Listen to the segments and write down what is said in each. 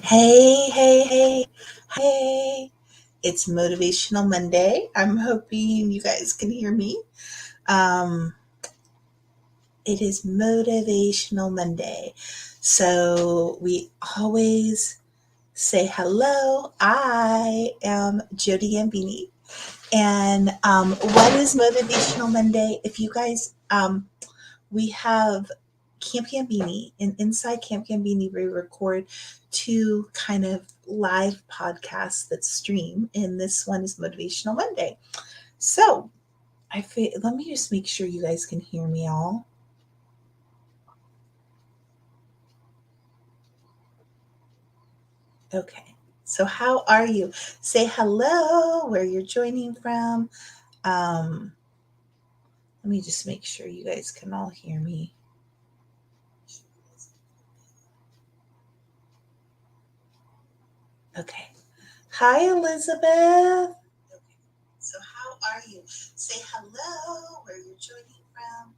Hey, hey, hey, hey. It's Motivational Monday. I'm hoping you guys can hear me. Um, it is Motivational Monday. So we always say hello. I am Jody Gambini. And what is Motivational Monday? If you guys, we have Camp Gambini, and inside Camp Gambini, we record two kind of live podcasts that stream, and this one is Motivational Monday. So let me just make sure you guys can hear me all. Okay. So how are you? Say hello, where you're joining from. Um, Let me just make sure you guys can all hear me. Okay. Hi, Elizabeth. So how are you? Say hello, where you're joining from.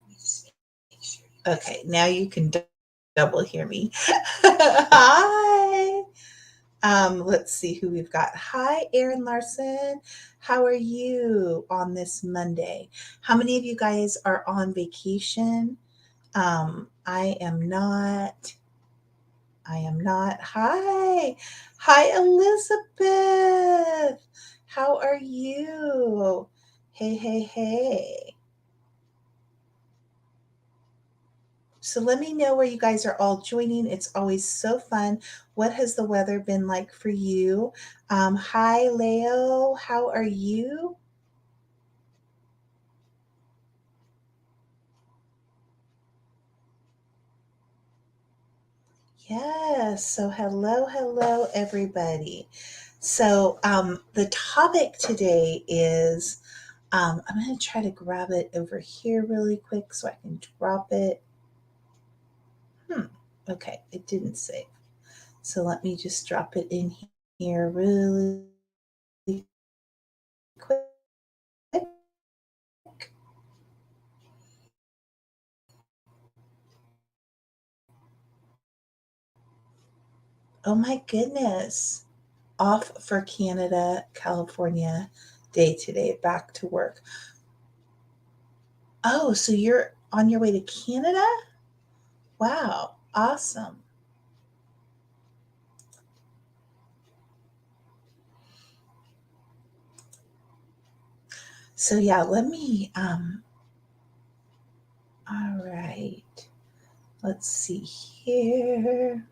Let me just make sure. Okay, now you can double hear me. Hi. Let's see who we've got. Hi, Aaron Larson. How are you on this Monday? How many of you guys are on vacation? I am not. I am not. Hi. Hi, Elizabeth. How are you? Hey, hey, hey. So let me know where you guys are all joining. It's always so fun. What has the weather been like for you? Hi, Leo. How are you? Yes. So hello, everybody. So the topic today is I'm going to try to grab it over here really quick so I can drop it. Okay, it didn't save. So let me just drop it in here really quick. Oh my goodness. Off for Canada, California day today, back to work. Oh, so you're on your way to Canada? Wow, awesome. So yeah, let me all right. Let's see here.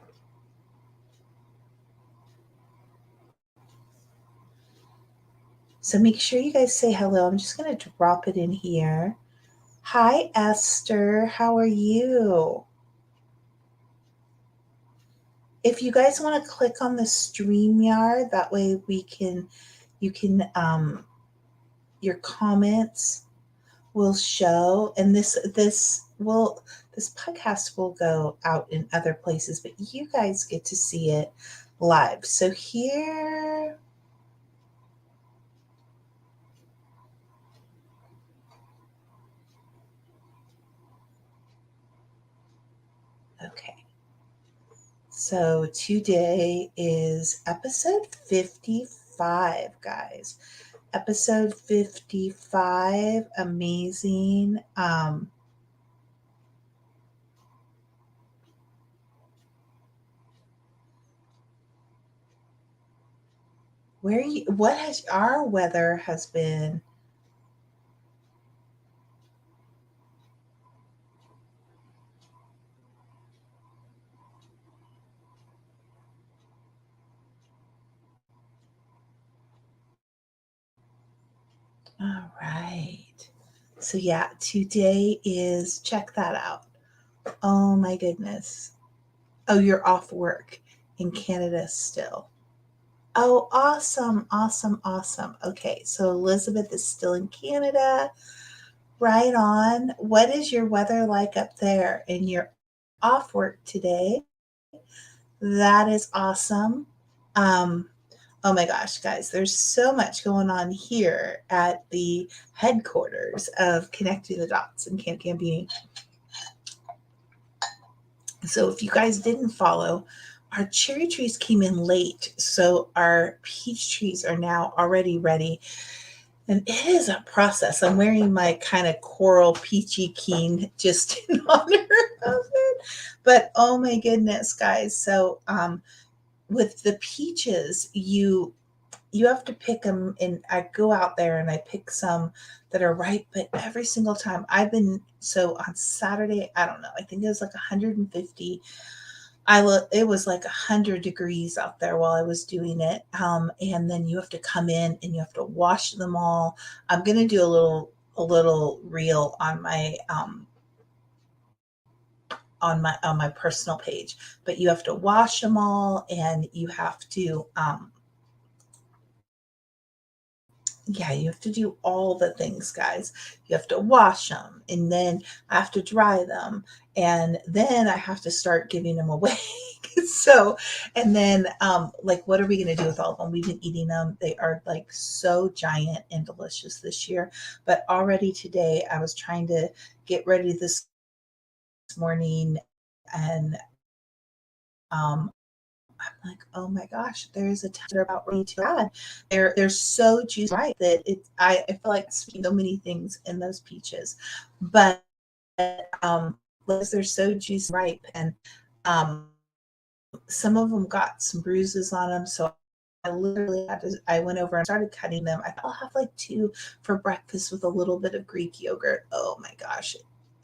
So make sure you guys say hello. I'm just going to drop it in here. Hi, Esther. How are you? If you guys want to click on the StreamYard, that way you can, your comments will show, and this podcast will go out in other places, but you guys get to see it live. So here, okay. So today is episode 55, guys. Episode 55, amazing. What has our weather has been? All right. So yeah, today is, check that out. Oh my goodness. Oh, you're off work in Canada still. Oh, awesome, awesome, awesome. Okay, so Elizabeth is still in Canada. Right on. What is your weather like up there? And you're off work today. That is awesome. Um, oh my gosh, guys, there's so much going on here at the headquarters of Connecting the Dots in Camp Gambini. So if you guys didn't follow, our cherry trees came in late. So our peach trees are now already ready. And it is a process. I'm wearing my kind of coral peachy keen just in honor of it. But oh my goodness, guys. So with the peaches, you have to pick them, and I go out there and I pick some that are ripe, but every single time I've been, so on Saturday, I don't know, I think it was like 150. It was like 100 degrees out there while I was doing it. And then you have to come in and you have to wash them all. I'm going to do a little reel on my personal page, but you have to wash them all, and you have to yeah, you have to do all the things, guys. You have to wash them, and then I have to dry them, and then I have to start giving them away. So, and then, like, what are we going to do with all of them? We've been eating them. They are like so giant and delicious this year. But already today, I was trying to get ready this morning, and um, I'm like, oh my gosh, there's a texture about ready to add. They're so juicy, right? That I feel like so many things in those peaches, but because they're so juicy ripe, and um, some of them got some bruises on them, so I literally had to. I went over and started cutting them. I thought I'll have like two for breakfast with a little bit of Greek yogurt. Oh my gosh.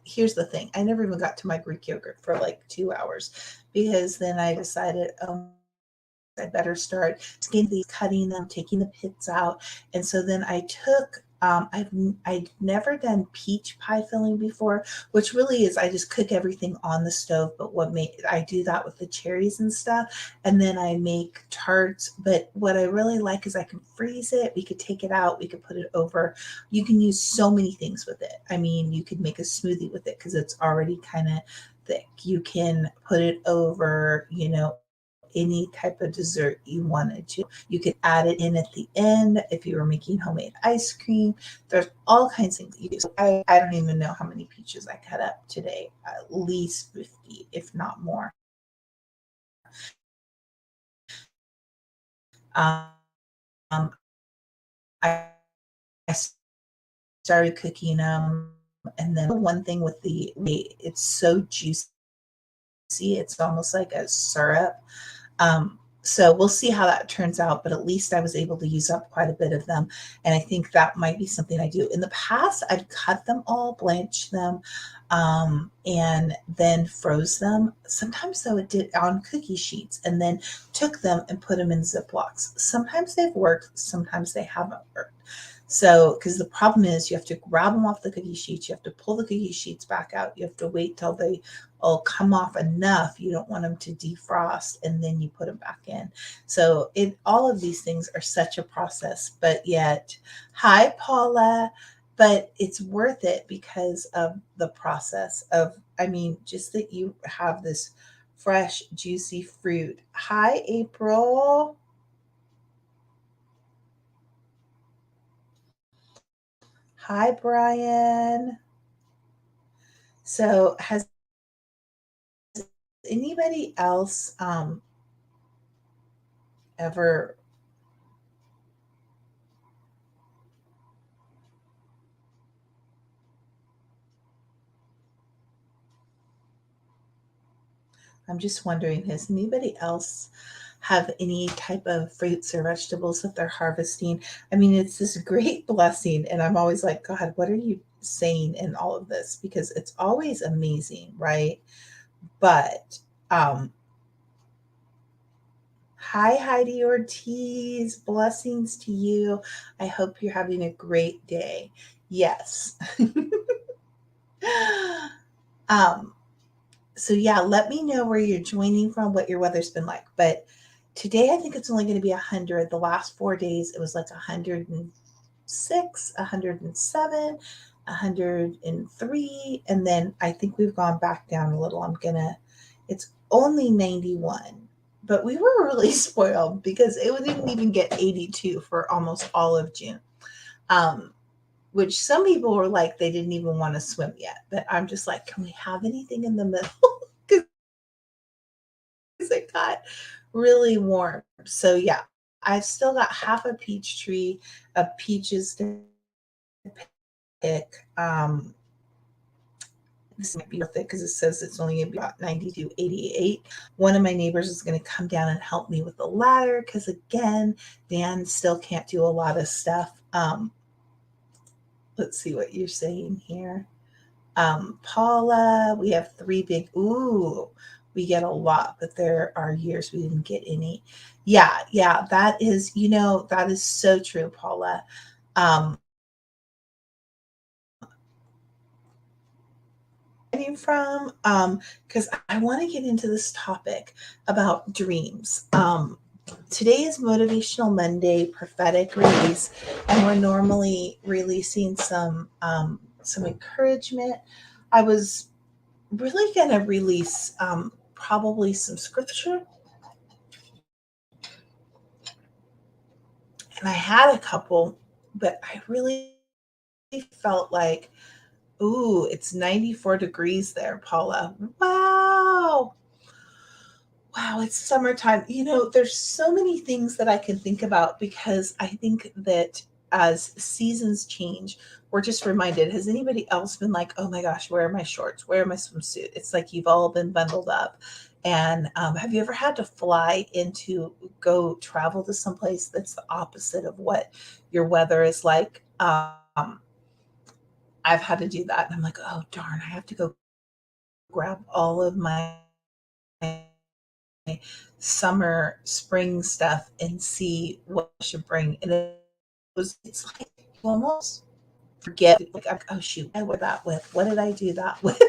Here's the thing. I never even got to my Greek yogurt for like 2 hours because then I decided, oh, I better start skinning these, cutting them, taking the pits out. And so then I took, I'd never done peach pie filling before, which really is I just cook everything on the stove. But what made I do that with the cherries and stuff, and then I make tarts. But what I really like is I can freeze it. We could take it out. We could put it over. You can use so many things with it. I mean, you could make a smoothie with it because it's already kind of thick. You can put it over, any type of dessert you wanted to. You could add it in at the end if you were making homemade ice cream. There's all kinds of things you do. So I don't even know how many peaches I cut up today, at least 50, if not more. Um, I, I started cooking them. And then one thing with it's so juicy, it's almost like a syrup. So we'll see how that turns out, but at least I was able to use up quite a bit of them. And I think that might be something I do. In the past, I'd cut them all, blanch them, and then froze them. Sometimes though it did on cookie sheets and then took them and put them in Ziplocs. Sometimes they've worked, sometimes they haven't worked. So, because the problem is you have to grab them off the cookie sheets, you have to pull the cookie sheets back out, you have to wait till they all come off enough. You don't want them to defrost, and then you put them back in. So, all of these things are such a process, but yet, hi, Paula, but it's worth it because of the process of, I mean, just that you have this fresh, juicy fruit. Hi, April. Hi, Brian. So, has anybody else ever? I'm just wondering, has anybody else have any type of fruits or vegetables that they're harvesting? I mean, it's this great blessing, and I'm always like, God, what are you saying in all of this? Because it's always amazing, right? But hi, Heidi Ortiz, blessings to you. I hope you're having a great day. Yes. um, so yeah, let me know where you're joining from, what your weather's been like. But today I think it's only going to be 100. The last 4 days it was like 106, 107, 103, and then I think we've gone back down a little. It's only 91. But we were really spoiled because it didn't even get 82 for almost all of June. Um, which some people were like they didn't even want to swim yet. But I'm just like, can we have anything in the middle? got really warm. So yeah, I've still got half a peach tree of peaches to pick. This might be worth it because it says it's only going to be about 92.88. One of my neighbors is going to come down and help me with the ladder because, again, Dan still can't do a lot of stuff. Let's see what you're saying here. Paula, we have three big, ooh, we get a lot, but there are years we didn't get any. Yeah, that is, that is so true, Paula. Um, from because I want to get into this topic about dreams. Today is Motivational Monday, prophetic release, and we're normally releasing some encouragement. I was really going to release probably some scripture, and I had a couple, but I really felt like, ooh, it's 94 degrees there, Paula. Wow. Wow, it's summertime. There's so many things that I can think about because I think that as seasons change, we're just reminded. Has anybody else been like, oh my gosh, where are my shorts? Where are my swimsuit? It's like you've all been bundled up. And have you ever had to fly into, go travel to someplace that's the opposite of what your weather is like? I've had to do that. And I'm like, oh, darn, I have to go grab all of my summer, spring stuff and see what I should bring. And it's like you almost forget, like, oh shoot, I wear that with. What did I do that with?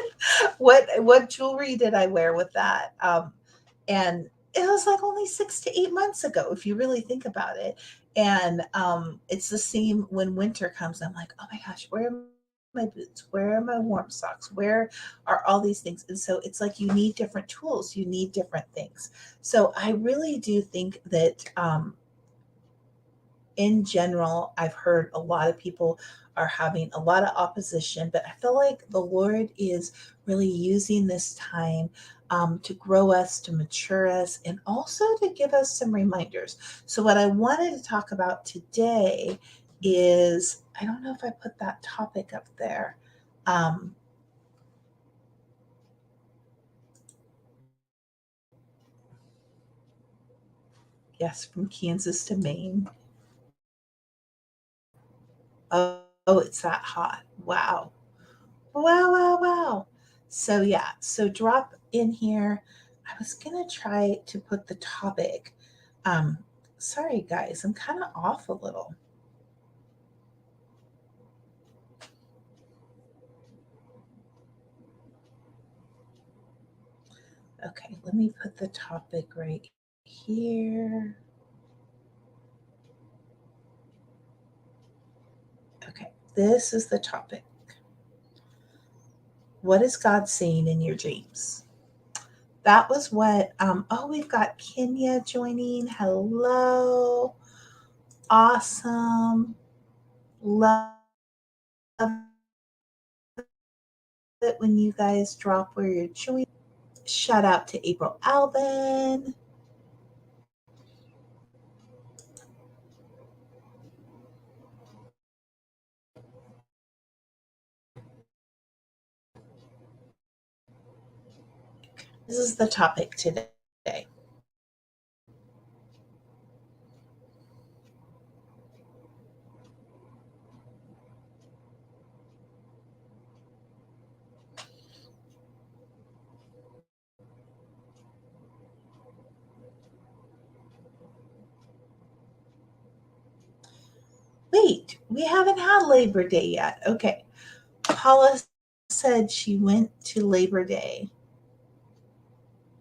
what jewelry did I wear with that? And it was like only 6 to 8 months ago, if you really think about it. And it's the same when winter comes. I'm like, oh my gosh, where are my boots? Where are my warm socks? Where are all these things? And so it's like you need different tools, you need different things. So I really do think that in general, I've heard a lot of people are having a lot of opposition, but I feel like the Lord is really using this time to grow us, to mature us, and also to give us some reminders. So, what I wanted to talk about today is, I don't know if I put that topic up there. Um, yes, from Kansas to Maine. Oh, it's that hot. Wow. Wow, wow, wow. So yeah, so drop in here. I was gonna try to put the topic. Um, Sorry guys, I'm kind of off a little. Okay, let me put the topic right here. Okay, this is the topic. What is God saying in your dreams? That was what, oh, we've got Kenya joining. Hello. Awesome. Love it when you guys drop where you're joining. Shout out to April Alvin. This is the topic today. Wait, we haven't had Labor Day yet. Okay. Paula said she went to Labor Day,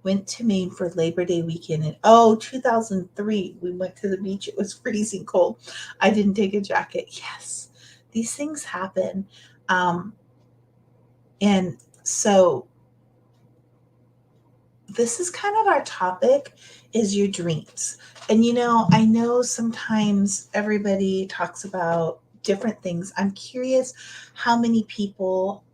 went to Maine for Labor Day weekend. And 2003, we went to the beach. It was freezing cold. I didn't take a jacket. Yes, these things happen. Um, and so this is kind of our topic, is your dreams. And I know sometimes everybody talks about different things. I'm curious how many people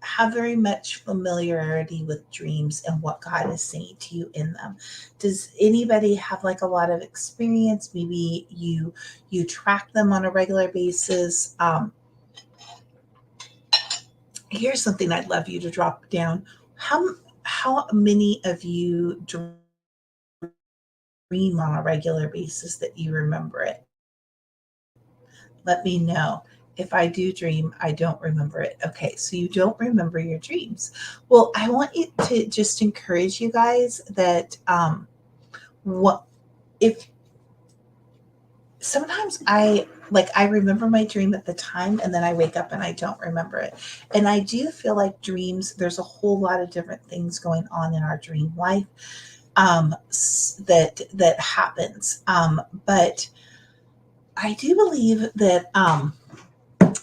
have very much familiarity with dreams and what God is saying to you in them. Does anybody have like a lot of experience? Maybe you track them on a regular basis. Here's something I'd love you to drop down. How many of you dream on a regular basis that you remember it? Let me know. If I do dream, I don't remember it. Okay, so you don't remember your dreams. Well, I want you to just encourage you guys that what if sometimes I remember my dream at the time and then I wake up and I don't remember it. And I do feel like dreams, there's a whole lot of different things going on in our dream life that happens. But I do believe that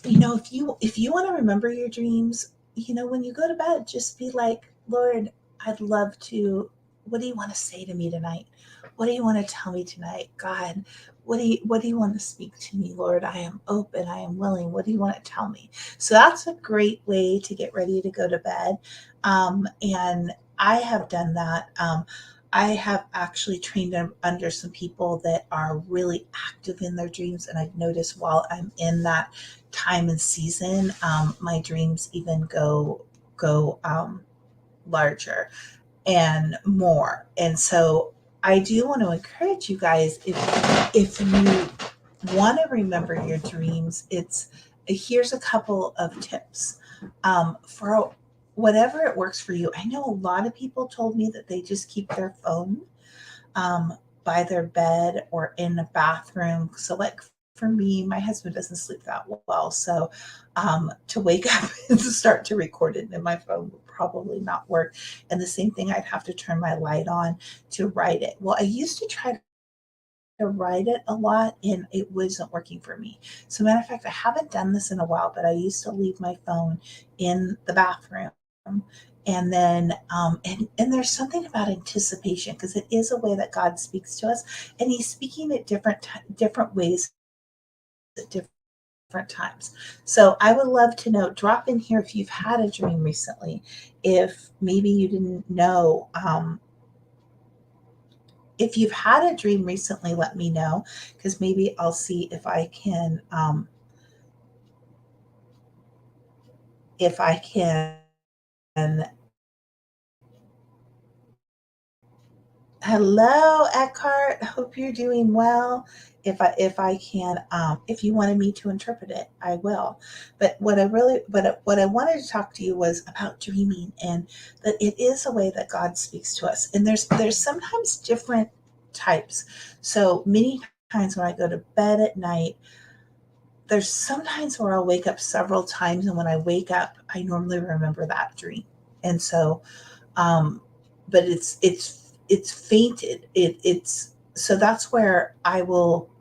if you want to remember your dreams, when you go to bed, just be like, Lord, I'd love to. What do you want to say to me tonight? What do you want to tell me tonight? God, what do you want to speak to me, Lord? I am open, I am willing. What do you want to tell me? So that's a great way to get ready to go to bed. And I have done that. I have actually trained under some people that are really active in their dreams, and I've noticed while I'm in that time and season, my dreams even go larger and more. And so I do want to encourage you guys, if you want to remember your dreams, here's a couple of tips for whatever it works for you. I know a lot of people told me that they just keep their phone by their bed or in a bathroom. So, like for me, my husband doesn't sleep that well. So, to wake up and to start to record it in my phone would probably not work. And the same thing, I'd have to turn my light on to write it. Well, I used to try to write it a lot and it wasn't working for me. So, matter of fact, I haven't done this in a while, but I used to leave my phone in the bathroom. And then, and there's something about anticipation because it is a way that God speaks to us, and He's speaking at different ways at different times. So I would love to know. Drop in here if you've had a dream recently. If maybe you didn't know. If you've had a dream recently, let me know because maybe I'll see if I can Hello, Eckhart. Hope you're doing well. If you wanted me to interpret it, I will. But what I wanted to talk to you was about dreaming and that it is a way that God speaks to us. And there's sometimes different types. So many times when I go to bed at night, there's sometimes where I'll wake up several times, and when I wake up, I normally remember that dream. And so um, but it's fainted. It's so that's where I will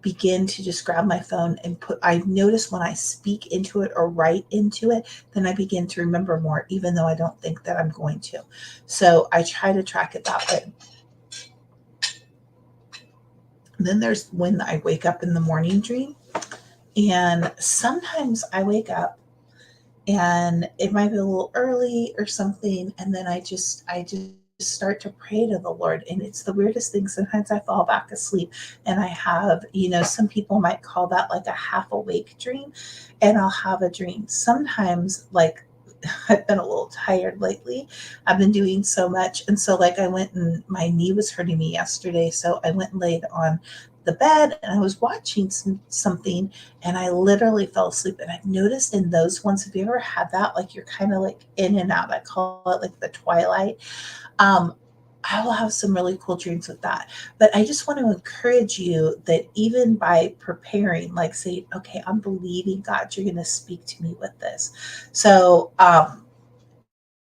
begin to just grab my phone and I notice when I speak into it or write into it, then I begin to remember more, even though I don't think that I'm going to. So I try to track it that way. Then there's when I wake up in the morning dream, and sometimes I wake up and it might be a little early or something, and then I just start to pray to the Lord, and it's the weirdest thing. Sometimes I fall back asleep and I have, some people might call that like a half awake dream, and I'll have a dream sometimes like I've been a little tired lately. I've been doing so much. And so, like, I went and my knee was hurting me yesterday. So I went and laid on the bed and I was watching something, and I literally fell asleep. And I've noticed in those ones, have you ever had that? Like, you're kind of like in and out. I call it like the twilight. Um, I will have some really cool dreams with that. But I just want to encourage you that even by preparing, like say, okay, I'm believing God, you're going to speak to me with this. So,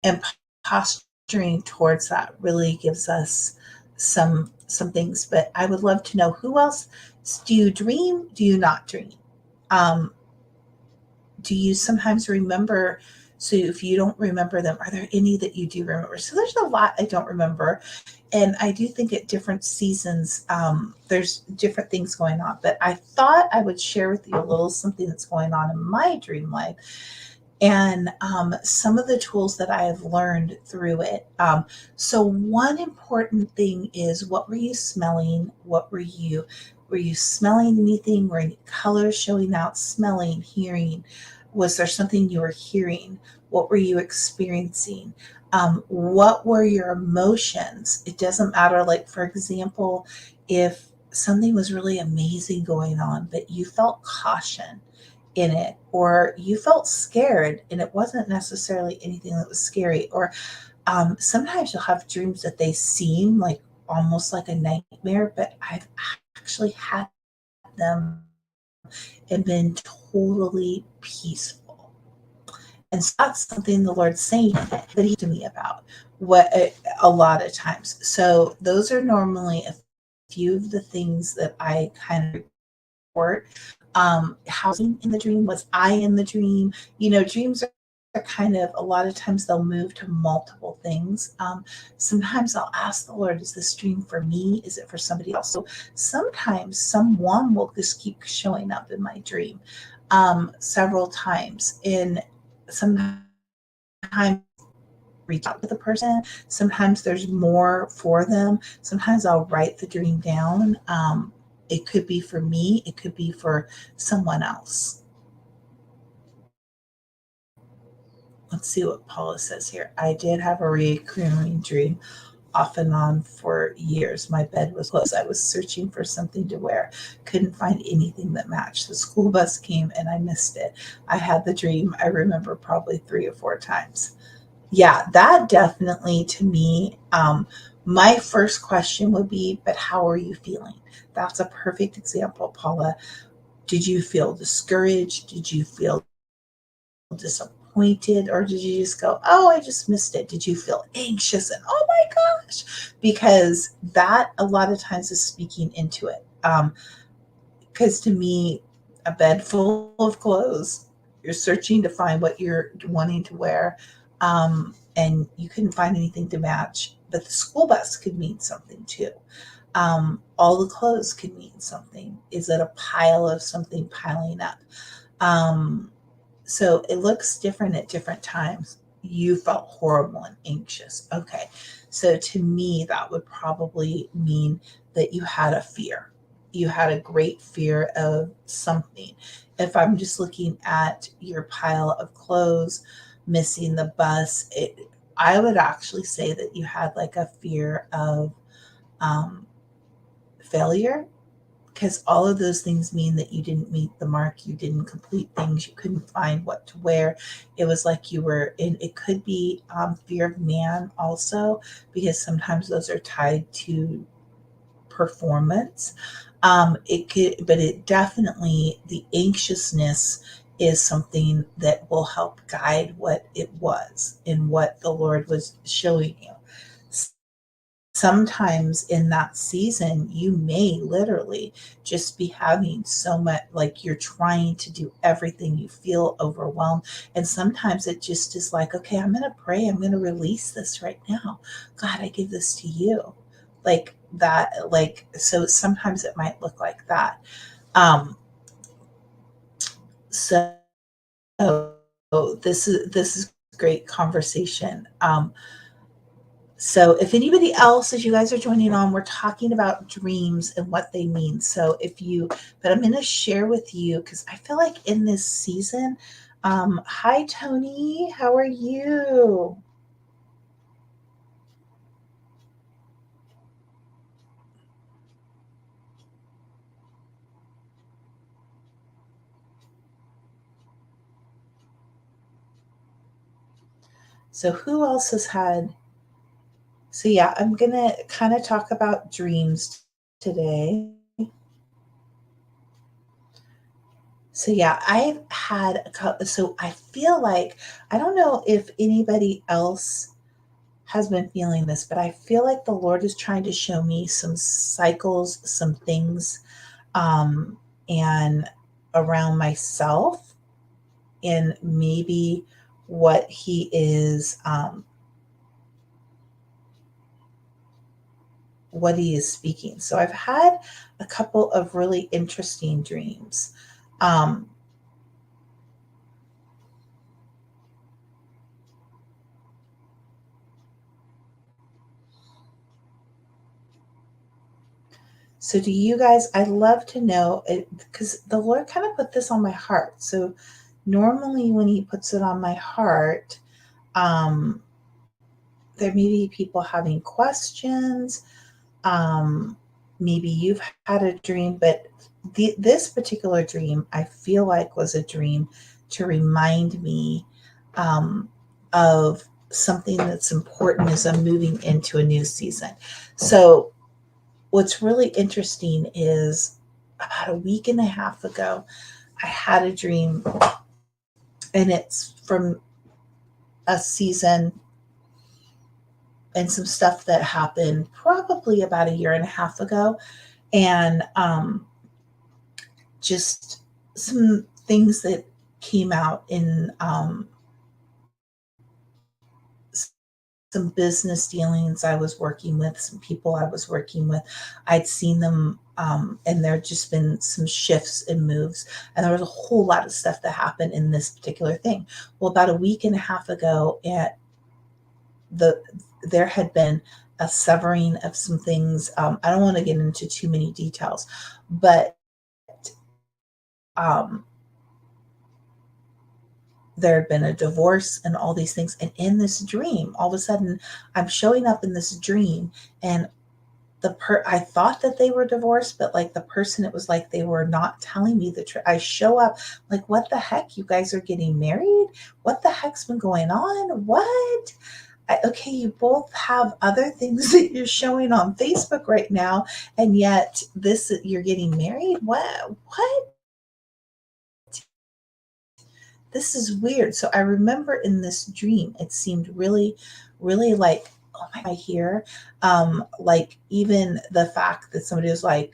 and posturing towards that really gives us some things. But I would love to know, who else do you dream? Do you not dream? Um, do you sometimes remember? So if you don't remember them, are there any that you do remember? So there's a lot I don't remember. And I do think at different seasons, there's different things going on. But I thought I would share with you a little something that's going on in my dream life. And some of the tools that I have learned through it. So one important thing is, what were you smelling? Were you smelling anything? Were any colors showing out? Smelling, hearing? Was there something you were hearing? What were you experiencing? What were your emotions? It doesn't matter. Like, for example, if something was really amazing going on, but you felt caution in it, or you felt scared and it wasn't necessarily anything that was scary, or sometimes you'll have dreams that they seem like almost like a nightmare, but I've actually had them and been totally peaceful. And so that's something the Lord's saying that He to me about what a lot of times. So those are normally a few of the things that I kind of report. Housing in the dream, was I in the dream? Dreams are kind of, a lot of times they'll move to multiple things. Sometimes I'll ask the Lord, is this dream for me? Is it for somebody else? So sometimes someone will just keep showing up in my dream several times. And sometimes reach out to the person. Sometimes there's more for them. Sometimes I'll write the dream down. It could be for me, it could be for someone else. Let's see what Paula says here. I did have a recurring dream off and on for years. My bed was closed. I was searching for something to wear, couldn't find anything that matched. The school bus came and I missed it. I had the dream, I remember, probably 3 or 4 times. Yeah, that definitely, to me, my first question would be, but how are you feeling? That's a perfect example, Paula. Did you feel discouraged? Did you feel disappointed? Or did you just go, oh, I just missed it? Did you feel anxious and, oh my gosh? Because that a lot of times is speaking into it. Because to me, a bed full of clothes, you're searching to find what you're wanting to wear, and you couldn't find anything to match. But the school bus could mean something too. All the clothes could mean something. Is it a pile of something piling up? Um, so it looks different at different times. You felt horrible and anxious. Okay. So to me, that would probably mean that you had a fear. You had a great fear of something. If I'm just looking at your pile of clothes, missing the bus, I would actually say that you had like a fear of um, failure, because all of those things mean that you didn't meet the mark, you didn't complete things, you couldn't find what to wear. It was like you were in, it could be fear of man also, because sometimes those are tied to performance. It could, but it definitely, the anxiousness is something that will help guide what it was and what the Lord was showing you. Sometimes in that season, you may literally just be having so much, like you're trying to do everything, you feel overwhelmed. And sometimes it just is like, okay, I'm going to pray, I'm going to release this right now. God, I give this to you. Like that, like, so sometimes it might look like that. Um, so this is great conversation. So if anybody else, as you guys are joining on, we're talking about dreams and what they mean. So but I'm going to share with you, because I feel like in this season, hi, Tony, how are you? So who else has had, so yeah, I'm going to kind of talk about dreams today. So yeah, I've had a couple, so I feel like, I don't know if anybody else has been feeling this, but I feel like the Lord is trying to show me some cycles, some things, um, and around myself, and maybe what what He is speaking. So I've had a couple of really interesting dreams. Um, So, do you guys, I'd love to know it because the Lord kind of put this on my heart. So, normally when He puts it on my heart, um, there may be people having questions. Um, Maybe you've had a dream, but this particular dream, I feel like was a dream to remind me um, of something that's important as I'm moving into a new season. So, what's really interesting is about a week and a half ago, I had a dream, and it's from a season and some stuff that happened probably about a year and a half ago. And just some things that came out in some business dealings I was working with, some people I was working with. I'd seen them, and there just been some shifts and moves, and there was a whole lot of stuff that happened in this particular thing. Well, about a week and a half ago, at the there had been a severing of some things. I don't want to get into too many details, but um, there had been a divorce and all these things. And in this dream, all of a sudden, I'm showing up in this dream, and I thought that they were divorced, but like the person, it was like they were not telling me the truth. I show up like, what the heck? You guys are getting married? What the heck's been going on? What? Okay, you both have other things that you're showing on Facebook right now, and yet this you're getting married. What? This is weird. So I remember in this dream, it seemed really, really like, oh my, here. Like even the fact that somebody was like,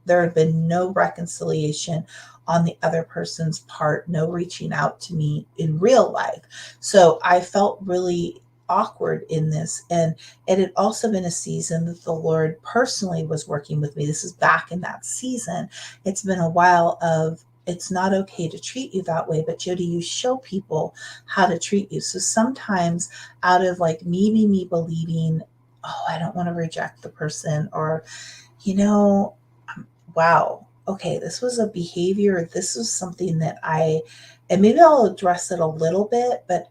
there had been no reconciliation on the other person's part, no reaching out to me in real life. So I felt really awkward in this. And it had also been a season that the Lord personally was working with me. This is back in that season. It's been a while of, it's not okay to treat you that way, but Jody, you show people how to treat you. So sometimes out of like maybe me believing, oh, I don't want to reject the person, or, you know, wow, okay, this was a behavior, this was something that and maybe I'll address it a little bit, but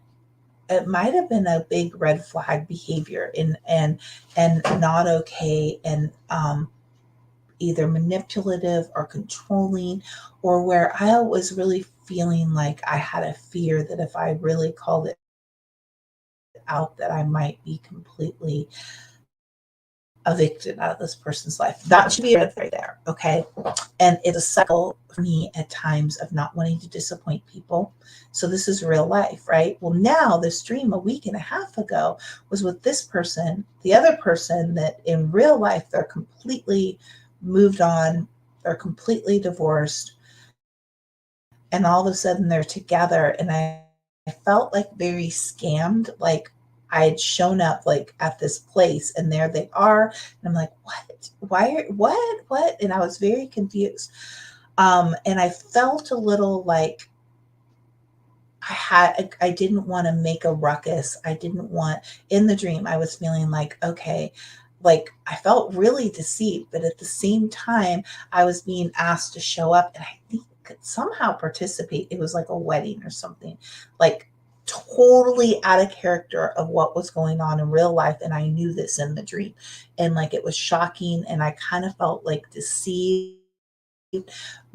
it might have been a big red flag behavior and not okay. And either manipulative or controlling, or where I was really feeling like I had a fear that if I really called it out, that I might be completely evicted out of this person's life. That should be a red right there. Okay. And it's a cycle for me at times of not wanting to disappoint people. So this is real life, right? Well, now this dream a week and a half ago was with this person, the other person that in real life, they're completely moved on, they're completely divorced, and all of a sudden they're together. And I felt like very scammed, like I had shown up like at this place and there they are. And I'm like, what? Why? What? And I was very confused. And I felt a little like I didn't want to make a ruckus. I didn't want, in the dream, I was feeling like, okay, like I felt really deceived, but at the same time, I was being asked to show up and I think could somehow participate. It was like a wedding or something, like totally out of character of what was going on in real life. And I knew this in the dream. And like it was shocking. And I kind of felt like deceived,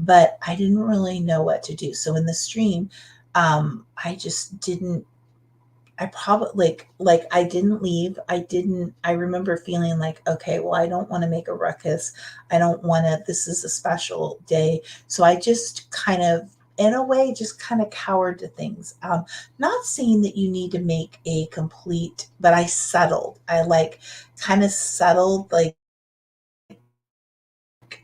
but I didn't really know what to do. So in the stream, I just didn't. I probably like I didn't leave. I remember feeling like, okay, well, I don't want to make a ruckus. I don't want to. This is a special day, so I just kind of, in a way, just kind of cowered to things. Not saying that you need to make a complete, but I settled. I like kind of settled, like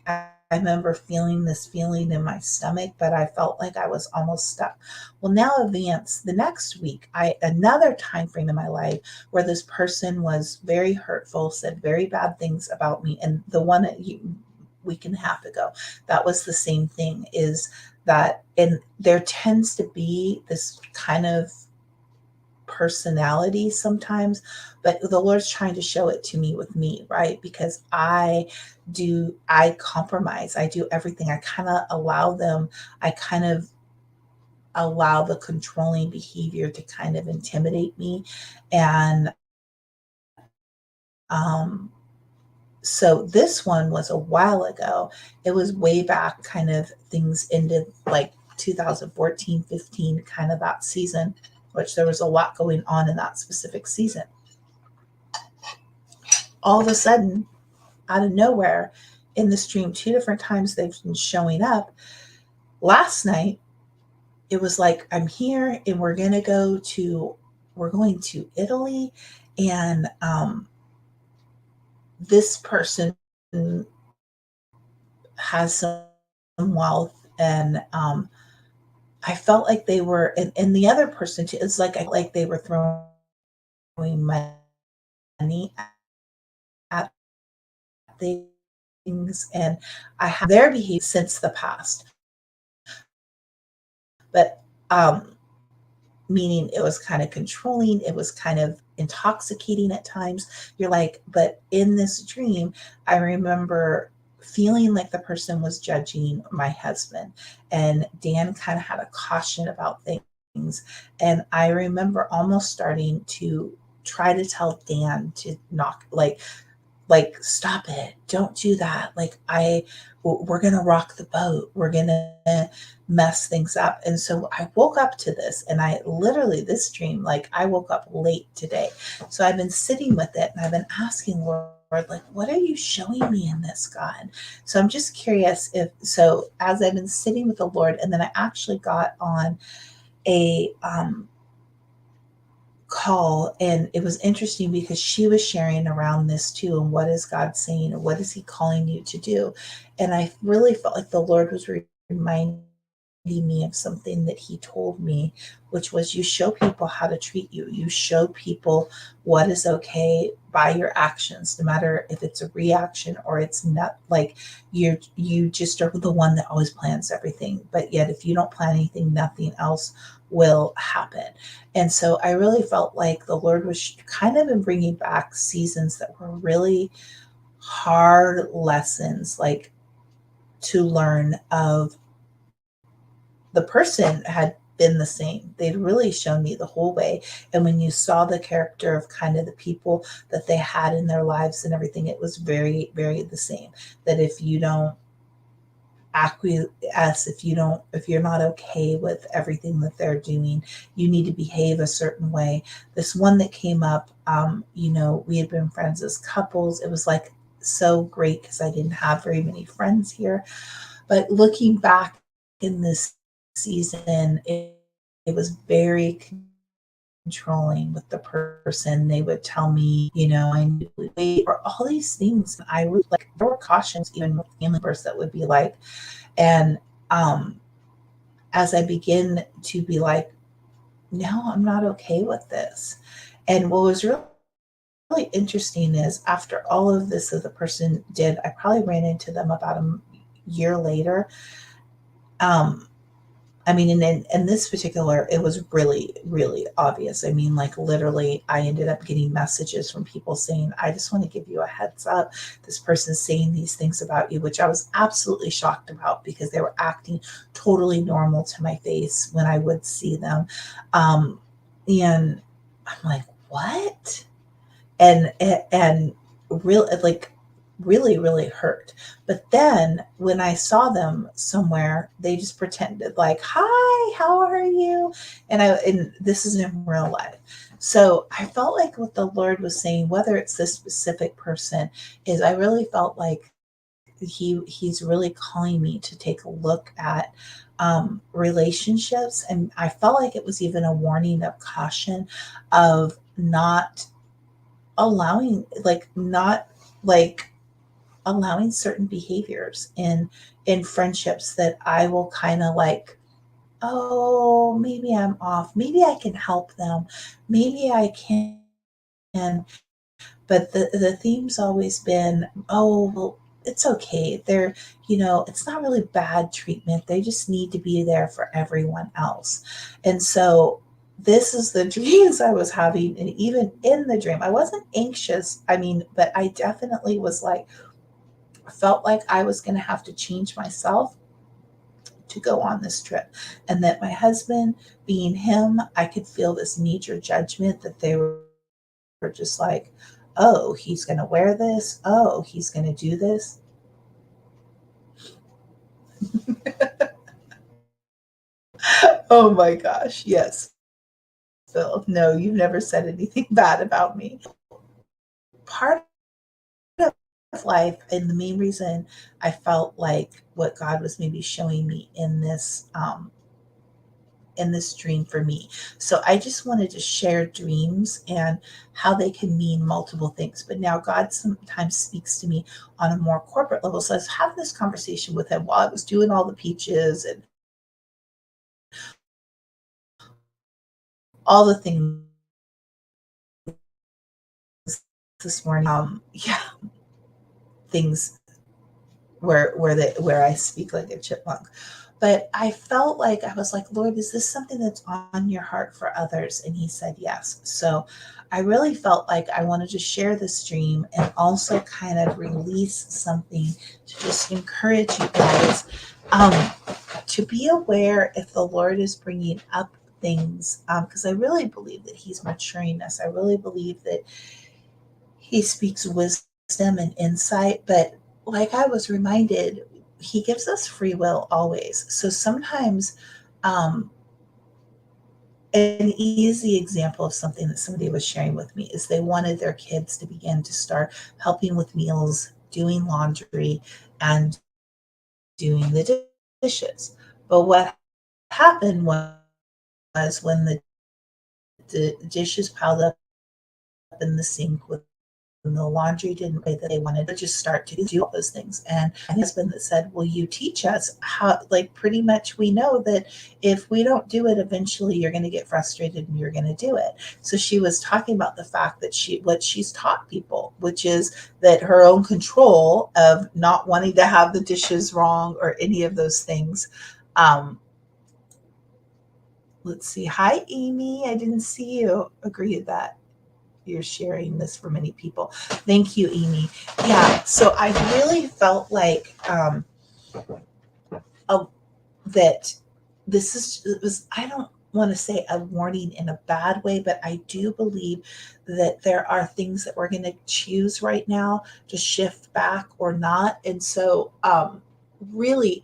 I remember feeling this feeling in my stomach, but I felt like I was almost stuck. Well, now advance the next week, I another time frame in my life where this person was very hurtful, said very bad things about me, and the one week and a half ago, that was the same thing. Is that, and there tends to be this kind of personality sometimes, but the Lord's trying to show it to me with me, right? Because I compromise, I do everything. I kind of allow the controlling behavior to kind of intimidate me. And um, so this one was a while ago. It was way back, kind of things ended like 2014, 15, kind of that season, which there was a lot going on in that specific season. All of a sudden, out of nowhere, in the stream, two different times they've been showing up. Last night, it was like, I'm here and we're going to Italy, and this person has some wealth, and I felt like they were, and the other person too, it's like I felt like they were throwing money at things, and I have their behavior since the past, but meaning it was kind of controlling, it was kind of intoxicating at times. You're like, but in this dream, I remember feeling like the person was judging my husband, and Dan kind of had a caution about things. And I remember almost starting to try to tell Dan to knock, like stop it, don't do that, like we're gonna rock the boat, we're gonna mess things up. And so I woke up to this, and I literally, this dream, like I woke up late today, so I've been sitting with it, and I've been asking Lord, like, what are you showing me in this, God? So I'm just curious, if so, as I've been sitting with the Lord, and then I actually got on a call, and it was interesting because she was sharing around this too, and what is God saying, and what is he calling you to do. And I really felt like the Lord was reminding me of something that he told me, which was, you show people how to treat you, you show people what is okay by your actions, no matter if it's a reaction or it's not. Like, you just are the one that always plans everything, but yet if you don't plan anything, nothing else will happen. And so I really felt like the Lord was kind of in bringing back seasons that were really hard lessons, like to learn of. The person had been the same. They'd really shown me the whole way. And when you saw the character of kind of the people that they had in their lives and everything, it was very, very the same. That if you don't acquiesce, if you're not okay with everything that they're doing, you need to behave a certain way. This one that came up, we had been friends as couples. It was like so great because I didn't have very many friends here. But looking back in this season, it was very controlling with the person. They would tell me, I need to wait, or all these things. I would, like, there were cautions even with family members that would be like, and as I begin to be like, no, I'm not okay with this. And what was really interesting is, after all of this that the person did, I probably ran into them about a year later. Um, I mean, and in this particular, it was really, really obvious. I mean, like, literally, I ended up getting messages from people saying, I just want to give you a heads up. This person's saying these things about you, which I was absolutely shocked about, because they were acting totally normal to my face when I would see them. Um, and I'm like, what? And really, like, really, really hurt. But then when I saw them somewhere, they just pretended like, hi, how are you? And this is in real life. So I felt like what the Lord was saying, whether it's this specific person, is I really felt like he's really calling me to take a look at relationships. And I felt like it was even a warning of caution of not allowing, like, not like allowing certain behaviors in friendships that I will kind of like, oh, maybe I'm off, maybe I can help them, maybe I can. But the theme's always been, oh, well, it's okay, they're, it's not really bad treatment, they just need to be there for everyone else. And so this is the dreams I was having. And even in the dream, I wasn't anxious. I mean, but I definitely was like, felt like I was going to have to change myself to go on this trip. And that my husband, being him, I could feel this major judgment that they were just like, oh, he's going to wear this. Oh, he's going to do this. Oh my gosh. Yes, Phil. No, you've never said anything bad about me. Part of life, and the main reason I felt like what God was maybe showing me in this dream for me. So I just wanted to share dreams and how they can mean multiple things. But now God sometimes speaks to me on a more corporate level. So I was having this conversation with him while I was doing all the peaches and all the things this morning. Yeah, things where I speak like a chipmunk. But I felt like I was like, Lord, is this something that's on your heart for others? And he said yes. So I really felt like I wanted to share this dream and also kind of release something to just encourage you guys um, to be aware if the Lord is bringing up things, because I really believe that he's maturing us. I really believe that he speaks wisdom and insight, but like I was reminded, he gives us free will always. So sometimes, um, an easy example of something that somebody was sharing with me is they wanted their kids to begin to start helping with meals, doing laundry, and doing the dishes. But what happened was when the dishes piled up in the sink with and the laundry didn't way that they wanted to just start to do all those things. And my husband that said, will you teach us how, like pretty much we know that if we don't do it, eventually you're going to get frustrated and you're going to do it. So she was talking about the fact that what she's taught people, which is that her own control of not wanting to have the dishes wrong or any of those things. Um, let's see. Hi, Amy. I didn't see you. Agree with that. You're sharing this for many people. Thank you, Amy. Yeah, so I really felt like uh, that this is it was I don't want to say a warning in a bad way, but I do believe that there are things that we're going to choose right now to shift back or not. And so really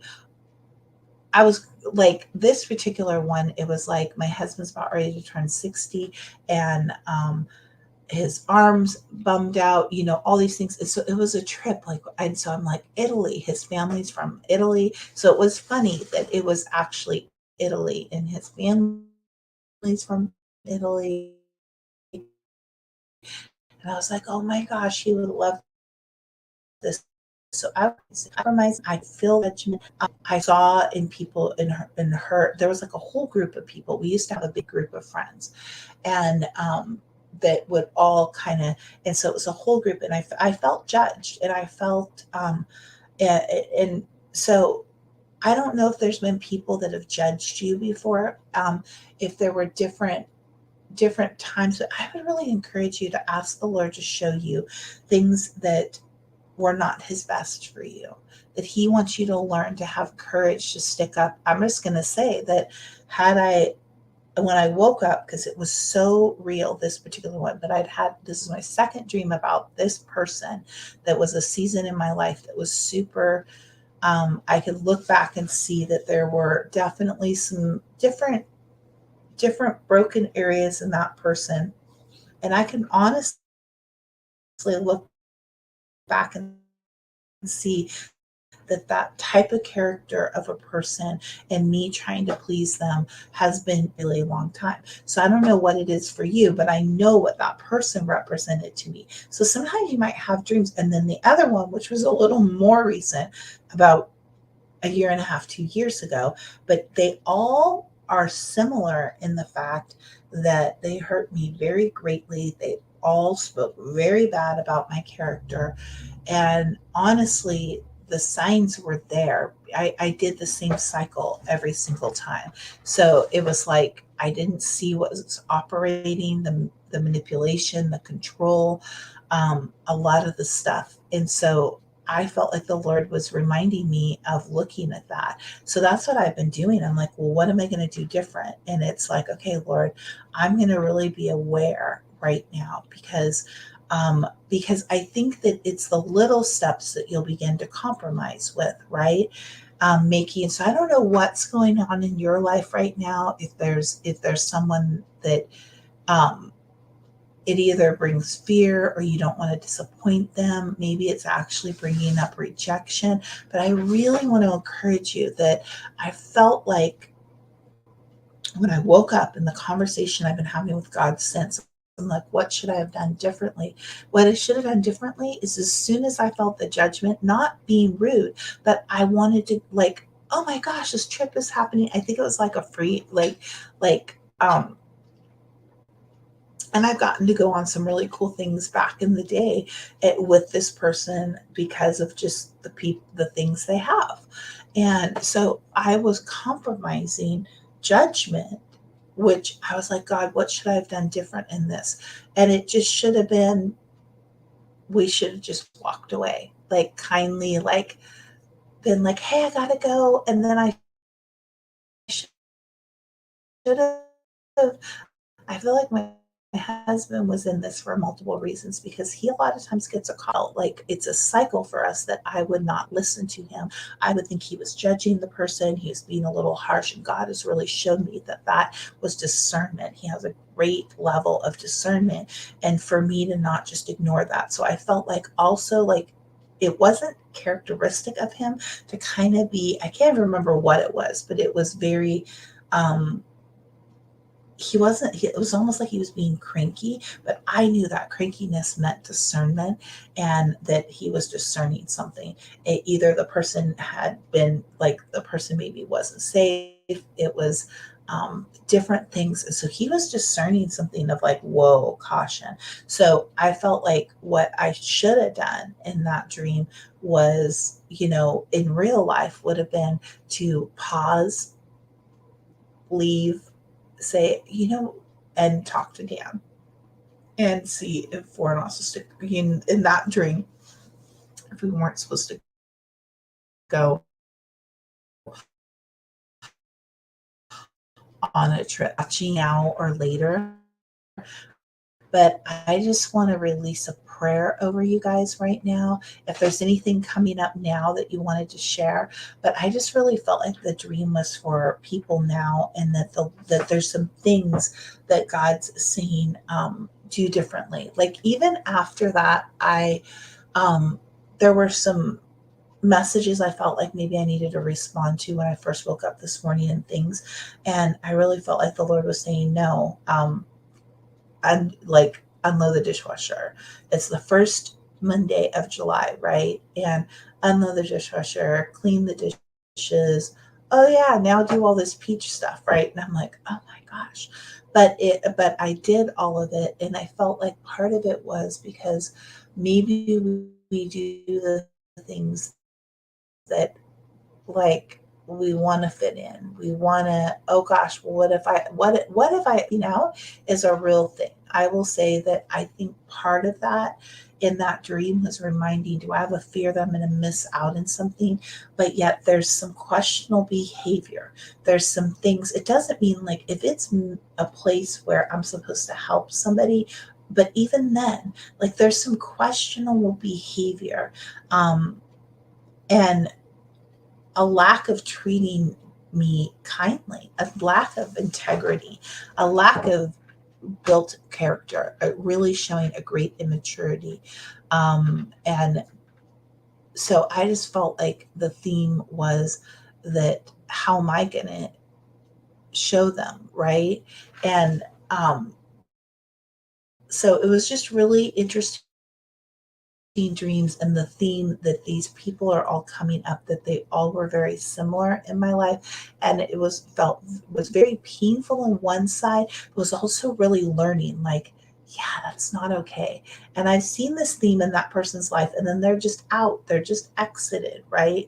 I was like this particular one, it was like my husband's about ready to turn 60 and his arms bummed out, all these things. And so it was a trip, like, and so I'm like, Italy, his family's from Italy. So it was funny that it was actually Italy and his family's from Italy. And I was like, oh my gosh, he would love this. So I was compromised. I feel judgment. I saw in people in her, there was like a whole group of people. We used to have a big group of friends and that would all kind of, and so it was a whole group, and I felt judged, and I felt, and so I don't know if there's been people that have judged you before, if there were different times, but I would really encourage you to ask the Lord to show you things that were not his best for you, that he wants you to learn to have courage to stick up. I'm just going to say that had I when I woke up, because it was so real, this particular one, but this is my second dream about this person that was a season in my life that was super. I could look back and see that there were definitely some different broken areas in that person. And I can honestly look back and see that type of character of a person and me trying to please them has been a really long time. So I don't know what it is for you, but I know what that person represented to me. So sometimes you might have dreams. And then the other one, which was a little more recent, about a year and a half, 2 years ago, but they all are similar in the fact that they hurt me very greatly. They all spoke very bad about my character. And honestly, the signs were there. I did the same cycle every single time. So it was like I didn't see what was operating, the manipulation, the control, a lot of the stuff. And so I felt like the Lord was reminding me of looking at that. So that's what I've been doing. I'm like, well, what am I going to do different? And it's like, okay, Lord, I'm going to really be aware right now because I think that it's the little steps that you'll begin to compromise with, right? Making so I don't know what's going on in your life right now. If there's someone that um, it either brings fear or you don't want to disappoint them. Maybe it's actually bringing up rejection. But I really want to encourage you that I felt like when I woke up in the conversation I've been having with God since, I'm like, what should I have done differently? What I should have done differently is as soon as I felt the judgment, not being rude, but I wanted to like, oh my gosh, this trip is happening. I think it was like a free, like, and I've gotten to go on some really cool things back in the day with this person because of just the things they have. And so I was compromising judgment, which I was like, God, what should I have done different in this? And it just should have been, we should have just walked away, like kindly, like been like, hey, I gotta go. And then I should have I feel like my husband was in this for multiple reasons because he a lot of times gets a call. Like it's a cycle for us that I would not listen to him. I would think he was judging the person. He was being a little harsh. And God has really shown me that that was discernment. He has a great level of discernment. And for me to not just ignore that. So I felt like also like it wasn't characteristic of him to kind of be, I can't remember what it was, but it was very, um, he wasn't it was almost like he was being cranky, but I knew that crankiness meant discernment and that he was discerning something. Either the person had been like the person maybe wasn't safe, it was different things, and so he was discerning something of like, whoa, caution. So I felt like what I should have done in that dream was, in real life would have been to pause, leave, say, and talk to Dan and see if we're not supposed to, in that dream, if we weren't supposed to go on a trip, watching now or later. But I just want to release a prayer over you guys right now. If there's anything coming up now that you wanted to share, but I just really felt like the dream was for people now, and that there's some things that God's saying do differently. Like even after that, um, there were some messages I felt like maybe I needed to respond to when I first woke up this morning and things, and I really felt like the Lord was saying no. And like unload the dishwasher. It's the first Monday of July, right? And unload the dishwasher, clean the dishes. Oh yeah, now do all this peach stuff, right? And I'm like, oh my gosh. But I did all of it, and I felt like part of it was because maybe we do the things that like we want to fit in. We want to, oh gosh, well, what if I, is a real thing. I will say that I think part of that in that dream was reminding, do I have a fear that I'm going to miss out on something? But yet there's some questionable behavior. There's some things, it doesn't mean like if it's a place where I'm supposed to help somebody, but even then, like there's some questionable behavior. And a lack of treating me kindly, a lack of integrity, a lack of built character, really showing a great immaturity. And so I just felt like the theme was that how am I going to show them, right? And so it was just really interesting dreams, and the theme that these people are all coming up, that they all were very similar in my life, and it was very painful on one side, but was also really learning, like yeah, that's not okay. And I've seen this theme in that person's life, and then they're just out, they're just exited, right?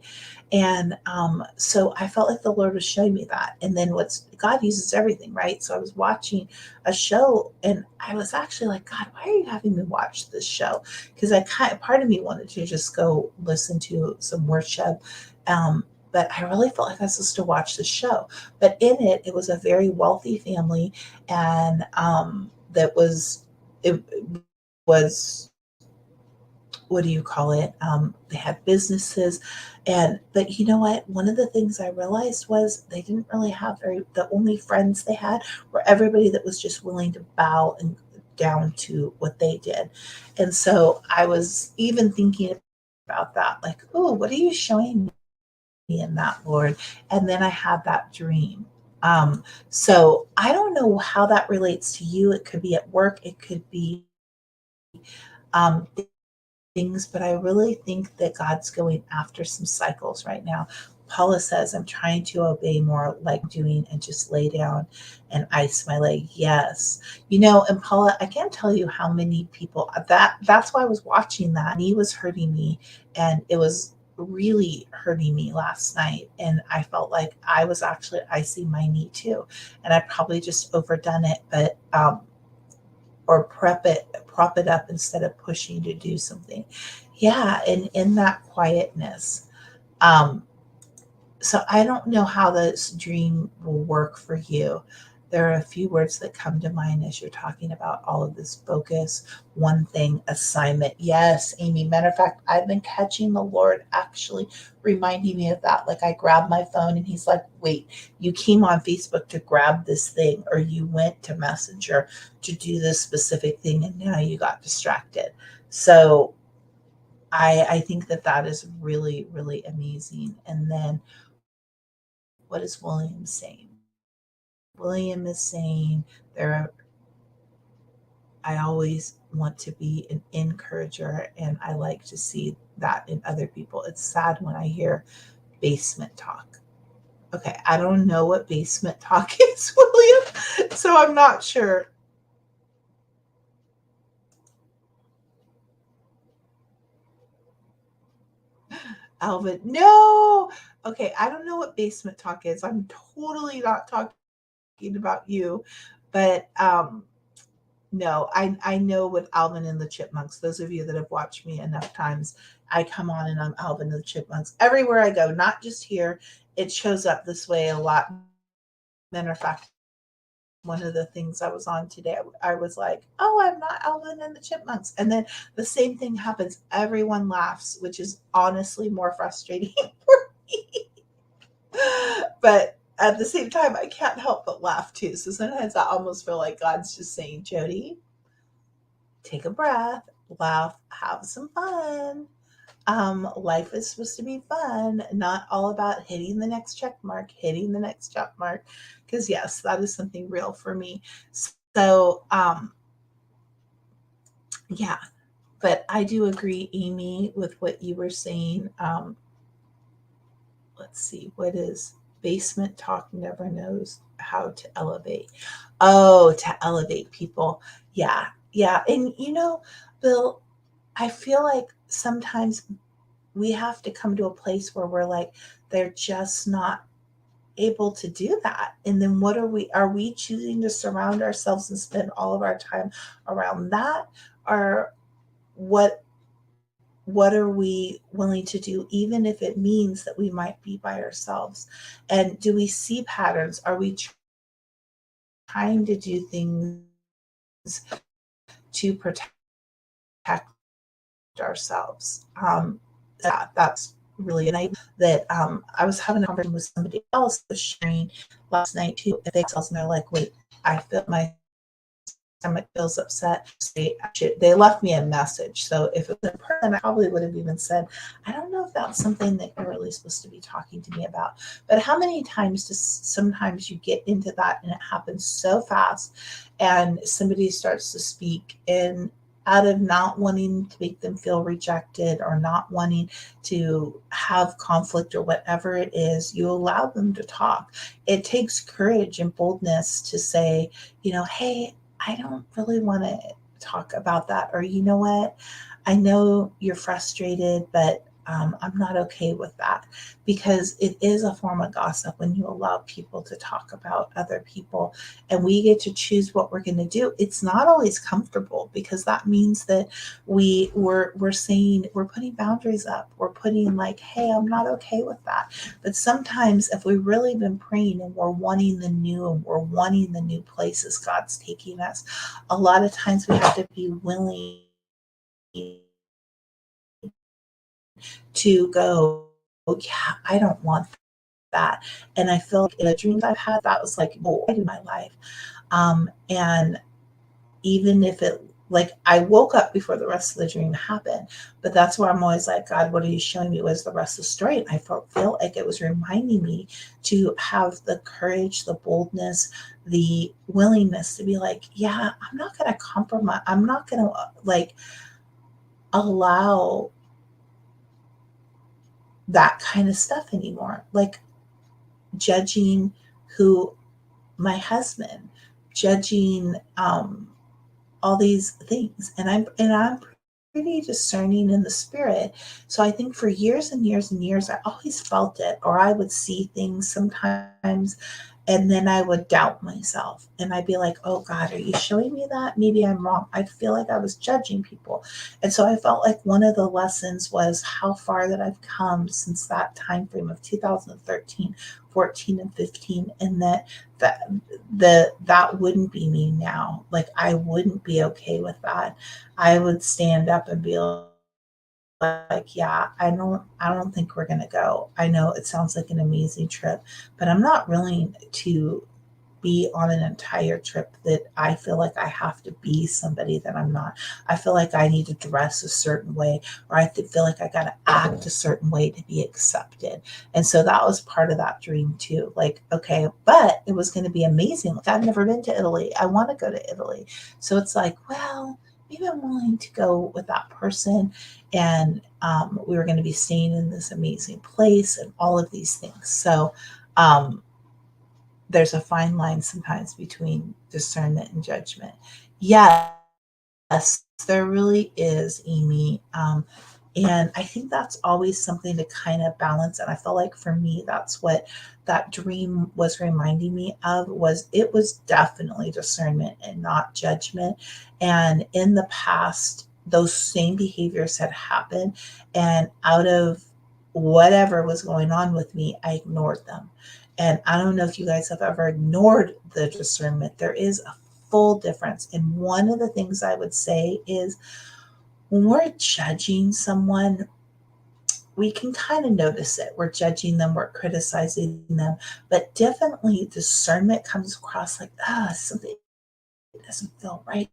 And so I felt like the Lord was showing me that. And then what's God uses everything, right? So I was watching a show, and I was actually like, God, why are you having me watch this show? Because I kind of, part of me wanted to just go listen to some worship. But I really felt like I was supposed to watch the show. But in it, it was a very wealthy family, and that was it was, what do you call it? They had businesses, and but you know what? One of the things I realized was they didn't really have very. The only friends they had were everybody that was just willing to bow and down to what they did, and so I was even thinking about that, like, oh, what are you showing me in that, Lord? And then I had that dream. So I don't know how that relates to you. It could be at work. It could be um, things, but I really think that God's going after some cycles right now. Paula says, I'm trying to obey more like doing and just lay down and ice my leg. Yes. And Paula, I can't tell you how many people that's why I was watching that. Knee was hurting me, and it was really hurting me last night. And I felt like I was actually icing my knee too. And I probably just overdone it, but or prop it up instead of pushing to do something. Yeah, and in that quietness. Um, so I don't know how this dream will work for you. There are a few words that come to mind as you're talking about all of this focus, one thing, assignment. Yes, Amy. Matter of fact, I've been catching the Lord actually reminding me of that. Like I grabbed my phone and he's like, wait, you came on Facebook to grab this thing, or you went to Messenger to do this specific thing, and now you got distracted. So I think that that is really, really amazing. And then what is William saying? William is saying there are, I always want to be an encourager, and I like to see that in other people. It's sad when I hear basement talk. Okay, I don't know what basement talk is, William, so I'm not sure. Alvin, no. Okay, I don't know what basement talk is. I'm totally not talking about you, but no, I know with Alvin and the Chipmunks. Those of you that have watched me enough times, I come on and I'm Alvin and the Chipmunks everywhere I go, not just here. It shows up this way a lot. Matter of fact, one of the things I was on today, I was like, "Oh, I'm not Alvin and the Chipmunks," and then the same thing happens. Everyone laughs, which is honestly more frustrating for me. But at the same time, I can't help but laugh too. So sometimes I almost feel like God's just saying, "Jody, take a breath, laugh, have some fun. Life is supposed to be fun, not all about hitting the next check mark, hitting the next check mark." Because, yes, that is something real for me. So, yeah, but I do agree, Amy, with what you were saying. Let's see, what is basement talk never knows how to elevate? Oh, to elevate people. Yeah, yeah. And, Bill, I feel like sometimes we have to come to a place where we're like, they're just not able to do that. And then what are we choosing to surround ourselves and spend all of our time around that? Or what what are we willing to do, even if it means that we might be by ourselves? And do we see patterns? Are we trying to do things to protect ourselves? That's really, and I that I was having a conversation with somebody else was sharing last night too. If they and they're like, wait, I feel my stomach feels upset. They left me a message. So if it was in person, I probably would have even said, I don't know if that's something that you're really supposed to be talking to me about. But how many times does sometimes you get into that and it happens so fast, and somebody starts to speak, and out of not wanting to make them feel rejected or not wanting to have conflict or whatever it is, you allow them to talk. It takes courage and boldness to say, hey, I don't really want to. talk about that. Or, you know what? I know you're frustrated, but I'm not okay with that, because it is a form of gossip when you allow people to talk about other people, and we get to choose what we're going to do. It's not always comfortable, because that means that we're saying, we're putting boundaries up. We're putting like, hey, I'm not okay with that. But sometimes if we've really been praying and we're wanting the new, and we're wanting the new places God's taking us, a lot of times we have to be willing to go, yeah, I don't want that. And I feel like in the dreams I've had, that was like, oh, I do my life. And even if it, like, I woke up before the rest of the dream happened, but that's where I'm always like, God, what are you showing me? Was the rest of the story? And I feel like it was reminding me to have the courage, the boldness, the willingness to be like, yeah, I'm not going to compromise. I'm not going to like allow that kind of stuff anymore. Like judging who my husband, judging all these things. And I'm pretty discerning in the spirit. So I think for years and years and years, I always felt it, or I would see things sometimes, and then I would doubt myself, and I'd be like, oh God, are you showing me that? Maybe I'm wrong. I'd feel like I was judging people. And so I felt like one of the lessons was how far that I've come since that time frame of 2013, 14, and 15, and that that wouldn't be me now. Like I wouldn't be okay with that. I would stand up and be like, yeah, I don't think we're going to go. I know it sounds like an amazing trip, but I'm not willing to be on an entire trip that I feel like I have to be somebody that I'm not. I feel like I need to dress a certain way, or I feel like I got to act a certain way to be accepted. And so that was part of that dream too. Like, okay, but it was going to be amazing. Like, I've never been to Italy. I want to go to Italy. So it's like, well, maybe I'm willing to go with that person. And we were going to be staying in this amazing place and all of these things. So, there's a fine line sometimes between discernment and judgment. Yes, there really is, Amy. And I think that's always something to kind of balance. And I feel like for me, that's what that dream was reminding me of. Was it was definitely discernment and not judgment. And in the past, those same behaviors had happened. And out of whatever was going on with me, I ignored them. And I don't know if you guys have ever ignored the discernment. There is a full difference. And one of the things I would say is when we're judging someone, we can kind of notice it. We're judging them, we're criticizing them, but definitely discernment comes across like, something doesn't feel right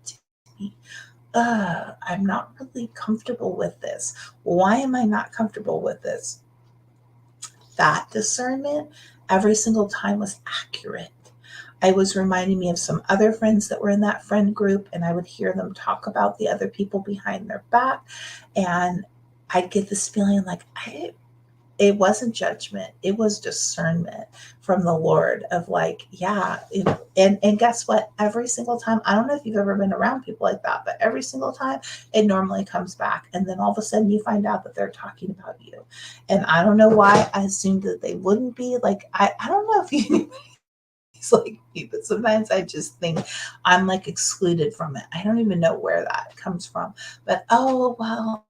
to me. I'm not really comfortable with this. Why am I not comfortable with this? That discernment every single time was accurate. I was reminding me of some other friends that were in that friend group, and I would hear them talk about the other people behind their back. And I'd get this feeling like it wasn't judgment, it was discernment from the Lord of like, yeah. And guess what? Every single time, I don't know if you've ever been around people like that, but every single time it normally comes back. And then all of a sudden you find out that they're talking about you. And I don't know why I assumed that they wouldn't be. Like, I don't know if you it's like me, but sometimes I just think I'm like excluded from it. I don't even know where that comes from. But oh well,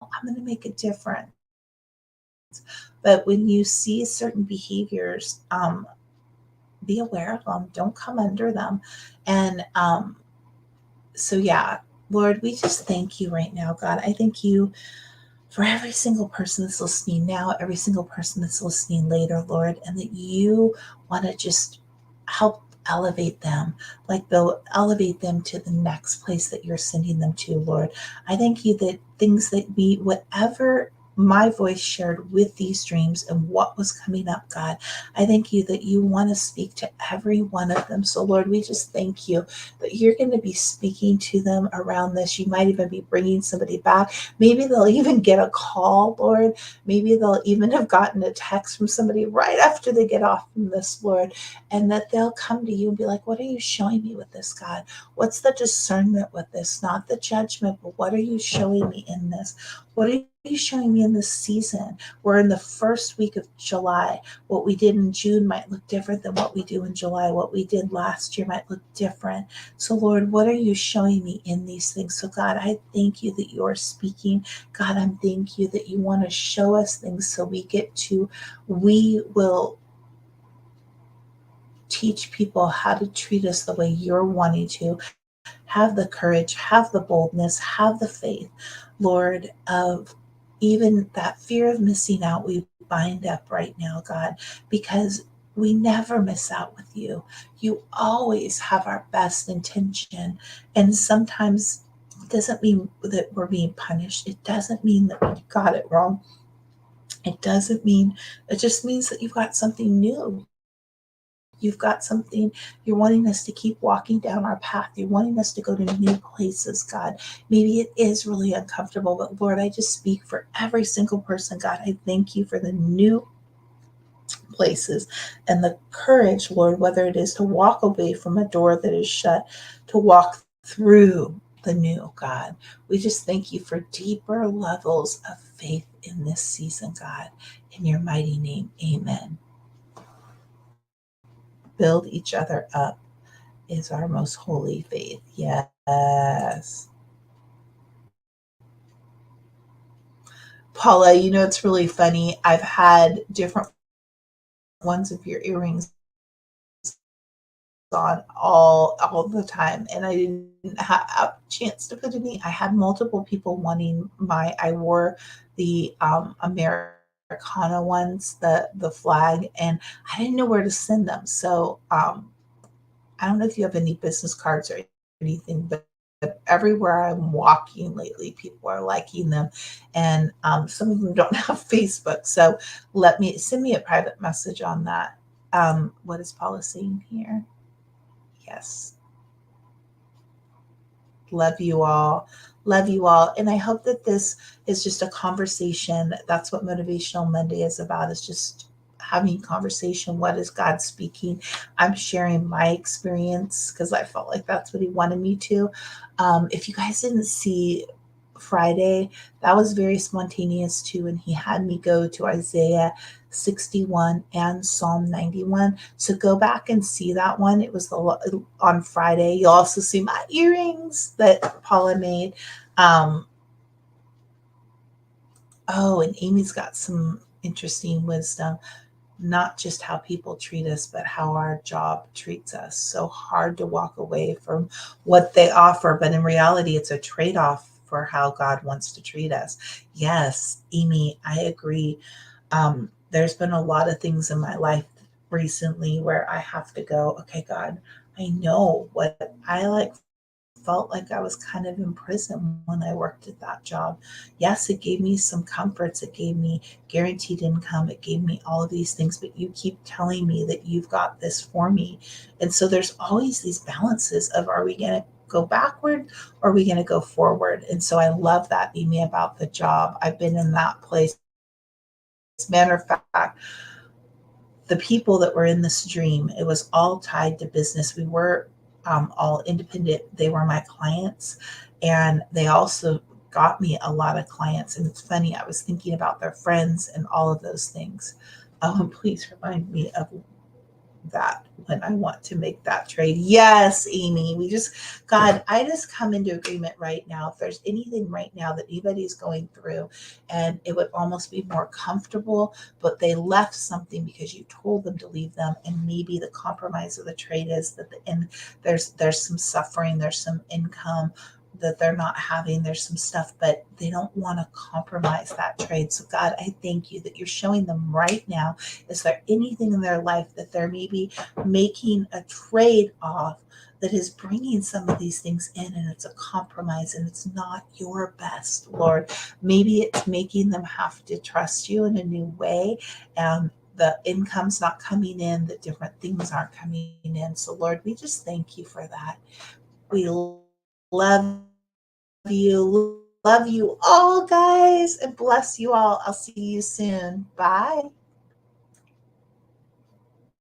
I'm gonna make a difference. But when you see certain behaviors, be aware of them. Don't come under them. And so yeah, Lord, we just thank you right now, God. I thank you for every single person that's listening now, every single person that's listening later, Lord, and that you want to just help elevate them, like they'll elevate them to the next place that you're sending them to, Lord. I thank you that things that we, whatever my voice shared with these dreams and what was coming up, God. I thank you that you want to speak to every one of them. So, Lord, we just thank you that you're going to be speaking to them around this. You might even be bringing somebody back. Maybe they'll even get a call, Lord. Maybe they'll even have gotten a text from somebody right after they get off from this, Lord, and that they'll come to you and be like, what are you showing me with this, God? What's the discernment with this? Not the judgment, but what are you showing me in this? What are you showing me in this season? We're in the first week of July. What we did in June might look different than what we do in July. What we did last year might look different. So, Lord, what are you showing me in these things? So, God, I thank you that you are speaking. God, I thank you that you want to show us things so we will teach people how to treat us the way you're wanting to. Have the courage, have the boldness, have the faith, Lord, of even that fear of missing out. We bind up right now, God, because we never miss out with you. You always have our best intention. And sometimes it doesn't mean that we're being punished. It doesn't mean that we got it wrong. It just means that you've got something new. You've got something, you're wanting us to keep walking down our path. You're wanting us to go to new places, God. Maybe it is really uncomfortable, but Lord, I just speak for every single person, God. I thank you for the new places and the courage, Lord, whether it is to walk away from a door that is shut, to walk through the new, God. We just thank you for deeper levels of faith in this season, God. In your mighty name, amen. Build each other up is our most holy faith. Yes. Paula, it's really funny. I've had different ones of your earrings on all the time, and I didn't have a chance to put any. I had multiple people wanting I wore the Americana ones, the flag, and I didn't know where to send them. So I don't know if you have any business cards or anything, but everywhere I'm walking lately, people are liking them, and some of them don't have Facebook. So send me a private message on that. What is Paula saying here? Yes. Love you all. Love you all. And I hope that this is just a conversation. That's what Motivational Monday is about, is just having conversation. What is God speaking? I'm sharing my experience because I felt like that's what he wanted me to. If you guys didn't see Friday, that was very spontaneous too. And he had me go to Isaiah 61 and Psalm 91. So go back and see that one. It was on Friday. You'll also see my earrings that Paula made. And Amy's got some interesting wisdom, not just how people treat us, but how our job treats us. So hard to walk away from what they offer, but in reality, it's a trade-off for how God wants to treat us. Yes, Amy, I agree. There's been a lot of things in my life recently where I have to go, okay, God, I know what I felt like I was kind of in prison when I worked at that job. Yes, it gave me some comforts. It gave me guaranteed income. It gave me all of these things, but you keep telling me that you've got this for me. And so there's always these balances of, are we going to go backward or are we going to go forward? And so I love that, Amy, about the job. I've been in that place. As a matter of fact, the people that were in this dream, it was all tied to business. We were all independent. They were my clients, and they also got me a lot of clients. And it's funny, I was thinking about their friends and all of those things. Please remind me of that when I want to make that trade. Yes, Amy, God, I just come into agreement right now. If there's anything right now that anybody's going through and it would almost be more comfortable, but they left something because you told them to leave them. And maybe the compromise of the trade is that there's some suffering, there's some income that they're not having, there's some stuff, but they don't want to compromise that trade. So God, I thank you that you're showing them right now. Is there anything in their life that they're maybe making a trade off that is bringing some of these things in, and it's a compromise and it's not your best, Lord. Maybe it's making them have to trust you in a new way. The income's not coming in, the different things aren't coming in. So, Lord, we just thank you for that. We love you all, guys, and bless you all. I'll see you soon. Bye.